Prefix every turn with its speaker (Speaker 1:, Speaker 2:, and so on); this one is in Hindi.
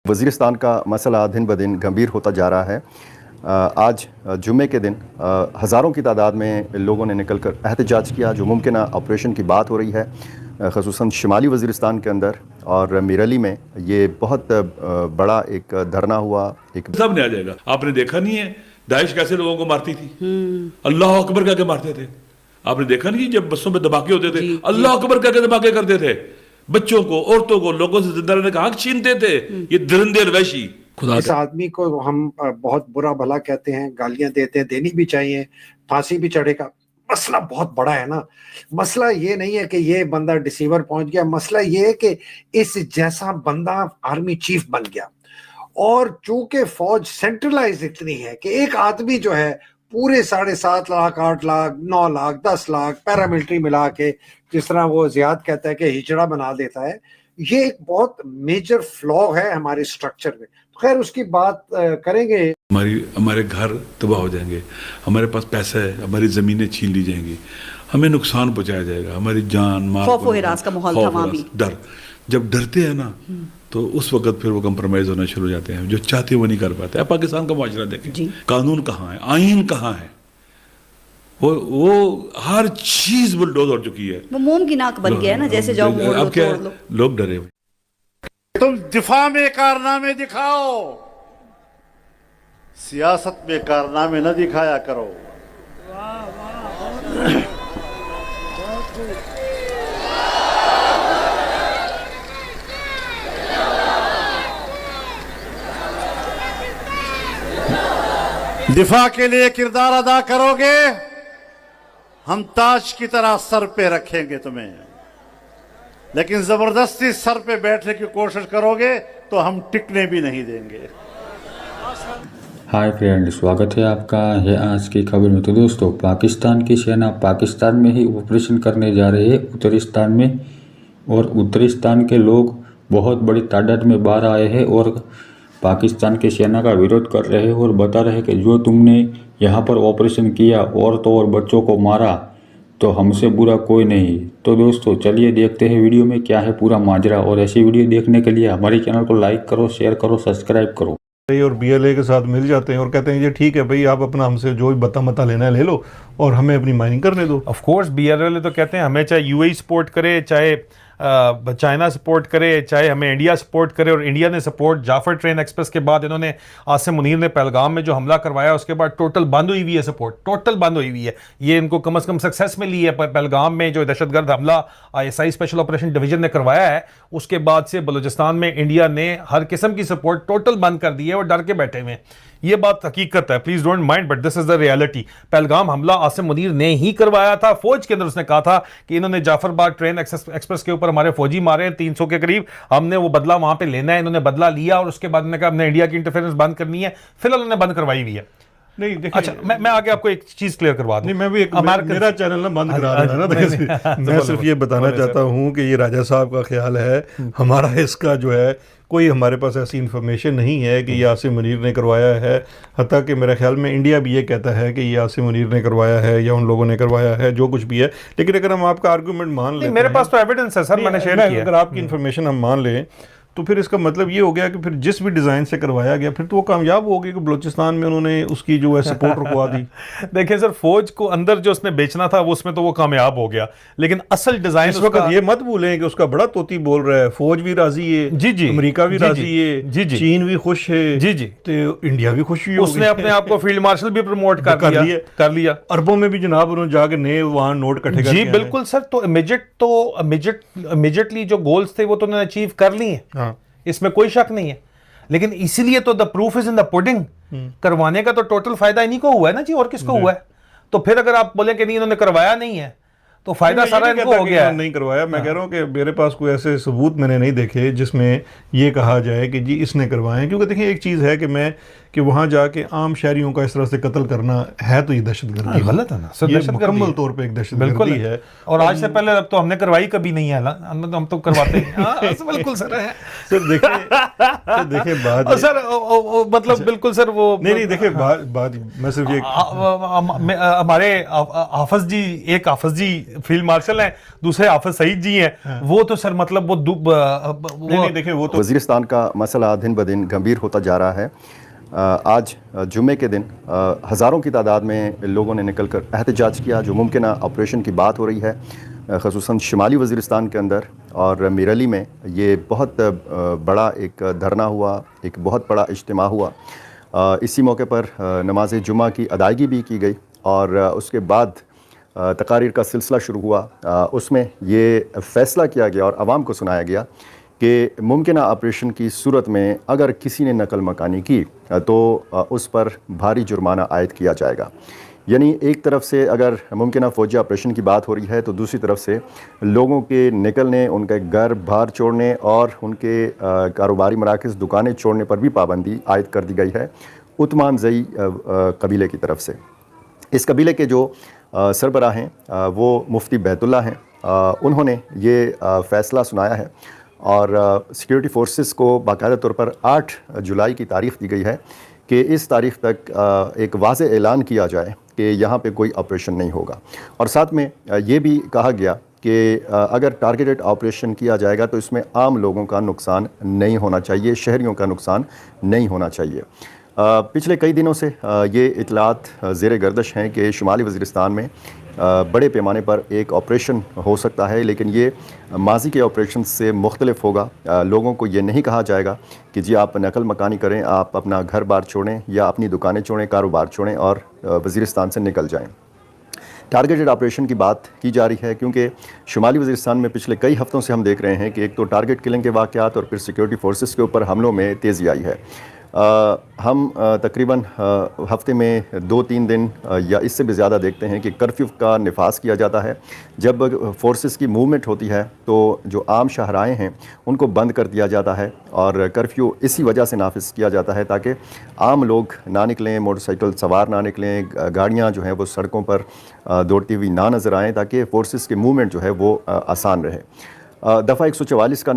Speaker 1: वज़ीरिस्तान का मसला दिन ब दिन गंभीर होता जा रहा है। आज जुम्मे के दिन हज़ारों की तादाद में लोगों ने निकल कर एहतजाज किया। जो मुमकिन ऑपरेशन की बात हो रही है ख़ुसूसन शुमाली वज़ीरिस्तान के अंदर और मिरली में, ये बहुत बड़ा एक धरना हुआ। एक
Speaker 2: सामने आ जाएगा। आपने देखा नहीं है दाइश कैसे लोगों को मारती थी, अल्लाह अकबर कहकर मारते थे। आपने देखा नहीं जब बसों में धमाके होते थे, अल्लाह अकबर कहकर धमाके करते थे, बच्चों को, औरतों को, लोगों से जिंदा रहने का हक छीनते थे। ये दरिंदे और वहशी।
Speaker 3: इस आदमी को हम बहुत बुरा भला कहते हैं, गालियां देते हैं, देनी भी चाहिए, फांसी भी चढ़ेगा। मसला बहुत बड़ा है ना। मसला ये नहीं है कि ये बंदा डिसीवर पहुंच गया, मसला ये है कि इस जैसा बंदा आर्मी चीफ बन गया। और चूंकि फौज सेंट्रलाइज इतनी है कि एक आदमी जो है पूरे 7.5 लाख, 8 लाख, 9 लाख, 10 लाख पैरामिलिट्री मिला के, जिस तरह वो जियाद कहता है कि हिजड़ा बना देता है, ये एक बहुत मेजर फ्लॉ है हमारे स्ट्रक्चर में। खैर उसकी बात करेंगे।
Speaker 2: हमारे घर तबाह हो जाएंगे, हमारे पास पैसा है, हमारी जमीनें छीन ली जाएंगी, हमें नुकसान पहुंचाया जाएगा, हमारी जान माल,
Speaker 4: खौफ व हिरास का माहौल था वहां भी।
Speaker 2: डर, जब डरते हैं ना तो उस वक्त फिर वो कंप्रोमाइज होना शुरू हो जाते हैं। जो चाहते वो नहीं कर पाते। अब पाकिस्तान का माशरा देखें, कानून कहाँ है, आईन कहाँ है, वो हर चीज बुलडोज हो चुकी है।
Speaker 4: वो मोम की नाक बन गया है ना, जैसे जाओ मोड़ लो,
Speaker 2: अब क्या
Speaker 4: तोड़ लो।
Speaker 2: लोग डरे हुए।
Speaker 5: तुम दिफा में कारनामे दिखाओ, सियासत में कारनामे न दिखाया करो। दिफा के लिए किरदार अदा करोगे, हम ताज की तरह सर पे रखेंगे तुम्हें, लेकिन जबरदस्ती सर पे बैठने की कोशिश करोगे तो हम टिकने भी नहीं देंगे।
Speaker 6: हाय फ्रेंड, स्वागत है आपका है आज की खबर में। तो दोस्तों, पाकिस्तान की सेना पाकिस्तान में ही ऑपरेशन करने जा रही है, उत्तरिस्तान में, और उत्तरिस्तान के लोग बहुत बड़ी तादाद में बाहर आए हैं और पाकिस्तान की सेना का विरोध कर रहे हैं और बता रहे हैं कि जो तुमने यहाँ पर ऑपरेशन किया, औरतों और बच्चों को मारा, तो हमसे बुरा कोई नहीं। तो दोस्तों चलिए देखते हैं वीडियो में क्या है पूरा माजरा। और ऐसी वीडियो देखने के लिए हमारे चैनल को लाइक करो, शेयर करो, सब्सक्राइब करो।
Speaker 7: और बीएलए के साथ मिल जाते हैं और कहते हैं ये ठीक है भाई, आप अपना हमसे जो भी बता लेना है ले लो और हमें अपनी माइनिंग करने दो।
Speaker 8: ऑफ कोर्स बीएलए तो कहते हैं हमें चाहे यूएई सपोर्ट करे, चाहे चाइना सपोर्ट करे, चाहे हमें इंडिया सपोर्ट करे। और इंडिया ने सपोर्ट जाफर ट्रेन एक्सप्रेस के बाद इन्होंने आसिम मुनीर ने पहलगाम में जो हमला करवाया उसके बाद टोटल बंद हुई हुई है सपोर्ट, टोटल बंद हुई हुई है। ये इनको कम से कम सक्सेस मिली है। पहलगाम में जो दहशतगर्द हमला आईएसआई स्पेशल ऑपरेशन डिवीजन ने करवाया है, उसके बाद से बलूचिस्तान में इंडिया ने हर किस्म की सपोर्ट टोटल बंद कर दी है और डर के बैठे हुए हैं। ये बात हकीकत है, please don't mind, but this is the reality. Pahalgam हमला आसिम मुनीर ने ही करवाया था। फौज के अंदर उसने कहा था कि इन्होंने जाफरबाग ट्रेन एक्सप्रेस के ऊपर हमारे फौजी मारे हैं 300 के करीब, हमने वो बदला वहां पे लेना है। इन्होंने बदला लिया और उसके बाद उन्होंने कहा हमने इंडिया की इंटरफेरेंस बंद करनी है। फिलहाल उन्होंने बंद करवाई हुई है।
Speaker 7: नहीं देखिए,
Speaker 8: अच्छा मैं आगे आपको एक चीज क्लियर करवा दूं।
Speaker 7: नहीं, मैं भी मेरा चैनल ना बंद करा रहा है ना, मैं सिर्फ ये बताना चाहता हूँ कि ये राजा साहब का ख्याल है, हमारा इसका जो है कोई हमारे पास ऐसी इन्फॉर्मेशन नहीं है कि ये आसिम मुनीर ने करवाया है। हत्ता कि मेरे ख्याल में इंडिया भी ये कहता है कि ये आसिम मुनीर ने करवाया है या उन लोगों ने करवाया है, जो कुछ भी है। लेकिन अगर हम आपका आर्गूमेंट मान लें,
Speaker 8: मेरे पास तो एविडेंस है सर, मैंने शेयर किया।
Speaker 7: अगर आपकी इन्फॉर्मेशन हम मान लें तो फिर इसका मतलब ये हो गया कि फिर जिस भी डिज़ाइन से करवाया गया फिर तो वो कामयाब हो गई कि बलूचिस्तान में उन्होंने उसकी जो है सपोर्ट रुकवा दी।
Speaker 8: देखिए सर, फौज को अंदर जो उसने बेचना था वो उसमें तो वो कामयाब हो गया, लेकिन असल डिजाइन
Speaker 7: इस वक्त ये मत भूलें कि उसका बड़ा तोती बोल रहा है, फौज भी राजी है,
Speaker 8: जी जी,
Speaker 7: अमेरिका भी राजी है, जी जी, चीन भी खुश है, जी जी, तो इंडिया भी खुश हुई,
Speaker 8: उसने अपने आप को फील्ड मार्शल भी प्रमोट कर लिया।
Speaker 7: अरबों में भी जनाब उन्होंने जाके नए वहां नोट इकट्ठे कर
Speaker 8: जी बिल्कुल सर। तो इमीडिएटली जो गोल्स थे वो तो उन्होंने अचीव कर लिए, इसमें कोई शक नहीं है। लेकिन इसीलिए तो the proof is in the pudding, करवाने का तो टोटल फायदा इन्हीं को हुआ है ना जी, और किसको हुआ है? तो फिर अगर आप बोले कि नहीं इन्होंने करवाया नहीं है तो फायदा सारा इनको हो गया है।
Speaker 7: नहीं करवाया, मैं कह रहा हूँ कि मेरे पास कोई ऐसे सबूत मैंने नहीं देखे जिसमें ये कहा जाए कि जी इसने करवाए। क्योंकि देखिए एक चीज़ है कि वहाँ जाके आम शहरियों का इस तरह से कत्ल करना है तो ये दहशतगर्दी
Speaker 8: गलत है ना सर,
Speaker 7: ये मुकम्मल तौर पे एक दहशतगर्दी है।
Speaker 8: और आज से पहले अब तो हमने करवाई कभी नहीं है, हम तो करवाते हैं। बिल्कुल सर है
Speaker 7: सर। देखिए बात
Speaker 8: सर, मतलब बिल्कुल सर वो
Speaker 7: नहीं देखिए बात मैं सिर्फ ये
Speaker 8: हमारे हाफिज जी फील्ड मार्शल हैं, दूसरे हाफिज सईद जी हैं, वो तो सर मतलब
Speaker 7: नहीं देखिए वो तो
Speaker 1: वज़ीरिस्तान का मसला दिन ब दिन गंभीर होता जा रहा है। आज जुम्मे के दिन हज़ारों की तादाद में लोगों ने निकल कर एहतजाज किया। जो मुमकिन ऑपरेशन की बात हो रही है ख़ुसूसन शुमाली वज़ीरिस्तान के अंदर और मिरली में, ये बहुत बड़ा एक धरना हुआ, एक बहुत बड़ा इज्तिमा हुआ। इसी मौके पर नमाज जुमा की अदायगी भी की गई और उसके बाद तकारीर का सिलसिला शुरू हुआ। उसमें ये फ़ैसला किया गया और आवाम को सुनाया गया कि मुमकिन ऑपरेशन की सूरत में अगर किसी ने नकल मकानी की तो उस पर भारी जुर्माना आयद किया जाएगा। यानी एक तरफ से अगर मुमकिन फ़ौजी ऑपरेशन की बात हो रही है तो दूसरी तरफ से लोगों के निकलने, उनके घर बाहर छोड़ने और उनके कारोबारी मराकज़, दुकानें छोड़ने पर भी पाबंदी आयद कर दी गई है उतमान ज़ई कबीले की तरफ से। इस कबीले के जो सरबराह हैं वो मुफ्ती बैतुल्ला हैं। उन्होंने ये फ़ैसला सुनाया है और सिक्योरिटी फोर्सेस को बाकायदा तौर पर 8 जुलाई की तारीख़ दी गई है कि इस तारीख़ तक एक वाज़ेह ऐलान किया जाए कि यहाँ पे कोई ऑपरेशन नहीं होगा। और साथ में ये भी कहा गया कि अगर टारगेटेड ऑपरेशन किया जाएगा तो इसमें आम लोगों का नुकसान नहीं होना चाहिए, शहरियों का नुकसान नहीं होना चाहिए। पिछले कई दिनों से ये इतलात ज़ेर गर्दिश हैं कि शुमाली वज़ीरिस्तान में बड़े पैमाने पर एक ऑपरेशन हो सकता है, लेकिन ये माजी के ऑपरेशन से मुख्तलिफ होगा। लोगों को ये नहीं कहा जाएगा कि जी आप नकल मकानी करें, आप अपना घर बार छोड़ें या अपनी दुकानें छोड़ें, कारोबार छोड़ें और वज़ीरिस्तान से निकल जाएं। टारगेटेड ऑपरेशन की बात की जा रही है क्योंकि शुमाली वज़ीरिस्तान में पिछले कई हफ़्तों से हम देख रहे हैं कि एक तो टारगेट किलिंग के वाक़यात और फिर सिक्योरिटी फोर्सेस के ऊपर हमलों में तेज़ी आई है। हम तकरीबन हफ्ते में 2-3 दिन या इससे भी ज़्यादा देखते हैं कि कर्फ्यू का निफाज किया जाता है। जब फोर्सेस की मूवमेंट होती है तो जो आम शाहराएँ हैं उनको बंद कर दिया जाता है और कर्फ्यू इसी वजह से नाफिज किया जाता है ताकि आम लोग ना निकलें, मोटरसाइकिल सवार ना निकलें, गाड़ियाँ जो हैं वो सड़कों पर दौड़ती हुई ना नज़र आएँ ताकि फ़ोर्सेस की मूवमेंट जो है वो आसान रहे। दफ़ा 144 का